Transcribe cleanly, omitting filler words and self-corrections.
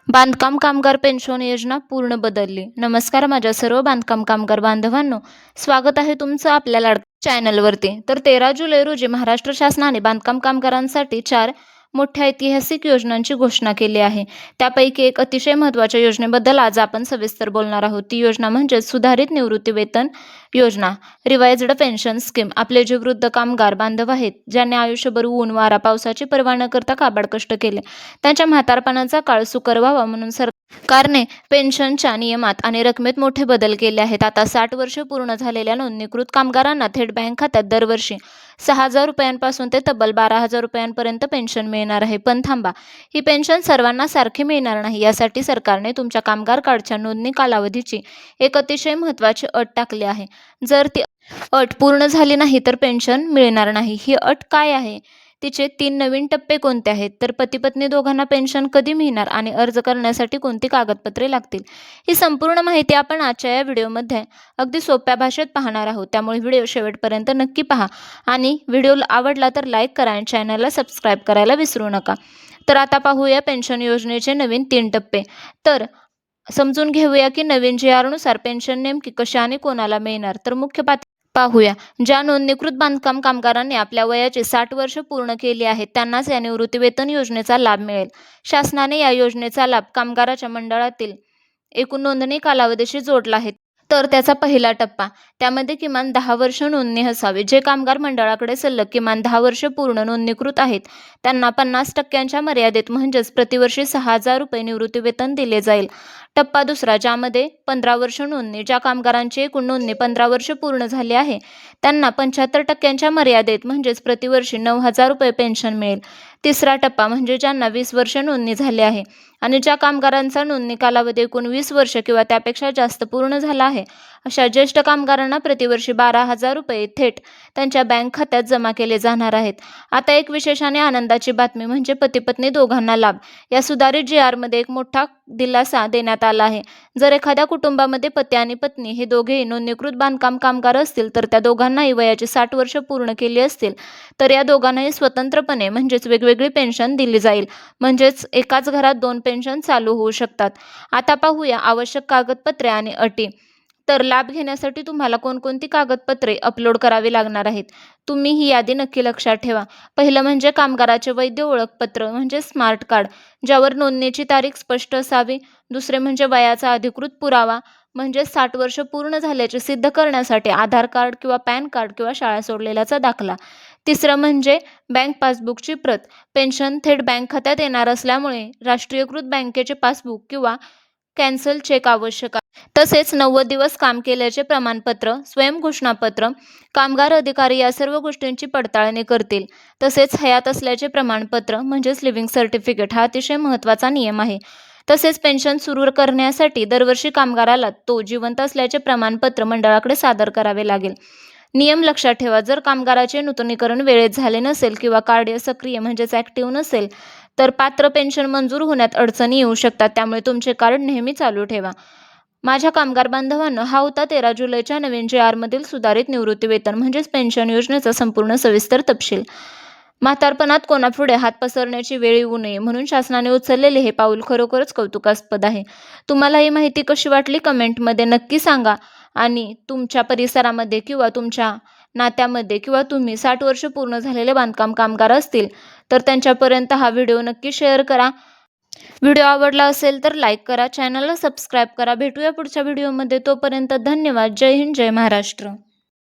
बांधकाम कामगार पेन्शन योजना पूर्ण बदलली. नमस्कार माझ्या सर्व बांधकाम कामगार बांधवांनो, स्वागत आहे तुमचं आपल्या लाडक्या चॅनलवरती. तर 13 जुलै रोजी महाराष्ट्र शासनाने बांधकाम कामगारांसाठी 4 मोठ्या ऐतिहासिक योजनांची घोषणा केली आहे. त्यापैकी एक अतिशय महत्त्वाच्या योजनेबद्दल आज आपण सविस्तर बोलणार आहोत. ती योजना म्हणजे सुधारित निवृत्ती वेतन योजना, रिवाइज्ड पेन्शन स्कीम. आपले जे वृद्ध कामगार बांधव आहेत, ज्यांनी आयुष्यभर ऊन, वारा, पावसाची पर्वा न करता काबाड कष्ट केले, त्यांच्या म्हातारपणाचा काळ सुकर व्हावा म्हणून सरकारने पेन्शनच्या नियमात आणि रकमेत मोठे बदल केले आहेत. आता 60 वर्षे पूर्ण झालेल्या नोंदणीकृत कामगारांना थेट बँक खात्यात दरवर्षी 6,000 रुपयांपासून ते तब्बल 12,000 रुपयांपर्यंत पेन्शन मिळणार आहे. पण थांबा, ही पेन्शन सर्वांना सारखी मिळणार नाही. यासाठी सरकारने तुमच्या कामगार कार्डच्या नोंदणी कालावधीची एक अतिशय महत्त्वाची अट टाकली आहे. जर ती अट पूर्ण झाली नाही तर पेन्शन मिळणार नाही. ही अट काय आहे? तिचे 3 नवीन टप्पे कोणते आहेत? तर पती-पत्नी दोघांना पेन्शन कधी मिळणार आणि अर्ज करण्यासाठी कोणती कागदपत्रे लागतील? ही संपूर्ण माहिती आपण आजच्या या व्हिडिओमध्ये अगदी सोप्या भाषेत पाहणार आहोत. त्यामुळे व्हिडिओ शेवटपर्यंत नक्की पहा आणि व्हिडिओ आवडला तर लाईक करा आणि चॅनलला सबस्क्राईब करायला विसरू नका. तर आता पाहूया पेन्शन योजनेचे नवीन 3 टप्पे. तर समजून घेऊया की नवीन जी.आर.नुसार पेन्शन नेमकी कशा आणि कोणाला मिळणार. तर मुख्य पाहूया. ज्या नोंदणीकृत बांधकाम कामगारांनी आपल्या वयाची 60 वर्ष पूर्ण केली आहेत, त्यांनाच या निवृत्तीवेतन योजनेचा लाभ मिळेल. शासनाने या योजनेचा लाभ कामगाराच्या मंडळातील एकूण नोंदणी कालावधीशी जोडला आहे. तर त्याचा पहिला टप्पा, त्यामध्ये किमान 10 वर्ष नोंदणी असावी. जे कामगार मंडळाकडे सलग किमान 10 वर्ष पूर्ण नोंदणीकृत आहेत, त्यांना 50% मर्यादेत म्हणजेच प्रतिवर्षी 6,000 रुपये निवृत्तीवेतन दिले जाईल. टप्पा दुसरा, ज्यामध्ये 15 वर्ष नोंदणी. ज्या कामगारांची एकूण नोंदणी 15 वर्ष पूर्ण झाली आहे, त्यांना 75% मर्यादेत म्हणजेच प्रतिवर्षी 9,000 रुपये पेन्शन मिळेल. तिसरा टप्पा म्हणजे ज्यांना 20 वर्ष नोंदणी झाली आहे आणि ज्या कामगारांचा नोंदणी कालावधी एकूण 20 वर्ष किंवा त्यापेक्षा जास्त पूर्ण झाला आहे, अशा ज्येष्ठ कामगारांना प्रतिवर्षी 12,000 रुपये थेट त्यांच्या बँक खात्यात जमा केले जाणार आहेत. आता एक विशेष आणि आनंदाची बातमी म्हणजे पती-पत्नी दोघांना लाभ. या सुधारित जी.आर.मध्ये एक मोठा दिलासा देण्यात आला आहे. जर एखाद्या कुटुंबामध्ये पती आणि पत्नी हे दोघेही नोंदणीकृत बांधकाम कामगार असतील, तर त्या दोघांनाही वयाची 60 वर्ष पूर्ण केली असतील, तर या दोघांनाही स्वतंत्रपणे म्हणजेच वेगवेगळी पेन्शन दिली जाईल. म्हणजेच एकाच घरात 2 पेन्शन चालू होऊ शकतात. आता पाहूया आवश्यक कागदपत्रे आणि अटी. तर लाभ घेण्यासाठी तुम्हाला कोणकोणती कागदपत्रे अपलोड करावी लागणार आहेत, तुम्ही ही यादी नक्की लक्षात ठेवा. पहिलं म्हणजे कामगाराचे वैध ओळखपत्र म्हणजे स्मार्ट कार्ड, ज्यावर नोंदणीची तारीख स्पष्ट असावी. दुसरे म्हणजे वयाचा अधिकृत पुरावा म्हणजे 60 वर्ष पूर्ण झाल्याचे सिद्ध करण्यासाठी आधार कार्ड किंवा पॅन कार्ड किंवा शाळा सोडलेल्याचा दाखला. तिसरं म्हणजे बँक पासबुकची प्रत. पेन्शन थेट बँक खात्यात येणार असल्यामुळे राष्ट्रीयकृत बँकेचे पासबुक किंवा कॅन्सल चेक आवश्यक आहे. तसेच 90 दिवस काम केल्याचे प्रमाणपत्र, स्वयंघोषणापत्र. कामगार अधिकारी या सर्व गोष्टींची पडताळणी करतील. तसेच हयात असल्याचे प्रमाणपत्र म्हणजेच लिव्हिंग सर्टिफिकेट हा अतिशय महत्त्वाचा नियम आहे. तसेच पेन्शन सुरू करण्यासाठी दरवर्षी कामगाराला तो जिवंत असल्याचे प्रमाणपत्र मंडळाकडे सादर करावे लागेल. नियम लक्षात ठेवा. जर कामगाराचे नूतनीकरण वेळेत झाले नसेल किंवा कार्ड सक्रिय म्हणजेच ॲक्टिव्ह नसेल, तर पात्र पेन्शन मंजूर होण्यात अडचणी येऊ शकतात. त्यामुळे तुमचे कार्ड नेहमी चालू ठेवा. माझ्या कामगार बांधवांनो, हा होता 13 जुलैच्या नवीन जी.आर.मधील सुधारित निवृत्तीवेतन म्हणजेच पेन्शन योजनेचा संपूर्ण सविस्तर तपशील. म्हातारपणात कोणापुढे हात पसरण्याची वेळ येऊ नये म्हणून शासनाने उचललेले हे पाऊल खरोखरच कौतुकास्पद आहे. तुम्हाला ही माहिती कशी वाटली कमेंटमध्ये नक्की सांगा आणि तुमच्या परिसरामध्ये किंवा तुमच्या नात्यामध्ये किंवा तुम्ही 60 वर्ष पूर्ण झालेले बांधकाम कामगार असतील, तर त्यांच्यापर्यंत हा व्हिडिओ नक्की शेअर करा. व्हिडिओ आवडला असेल तर लाईक करा, चॅनलला सबस्क्राईब करा. भेटूया पुढच्या व्हिडिओमध्ये. तोपर्यंत धन्यवाद. जय हिंद, जय महाराष्ट्र.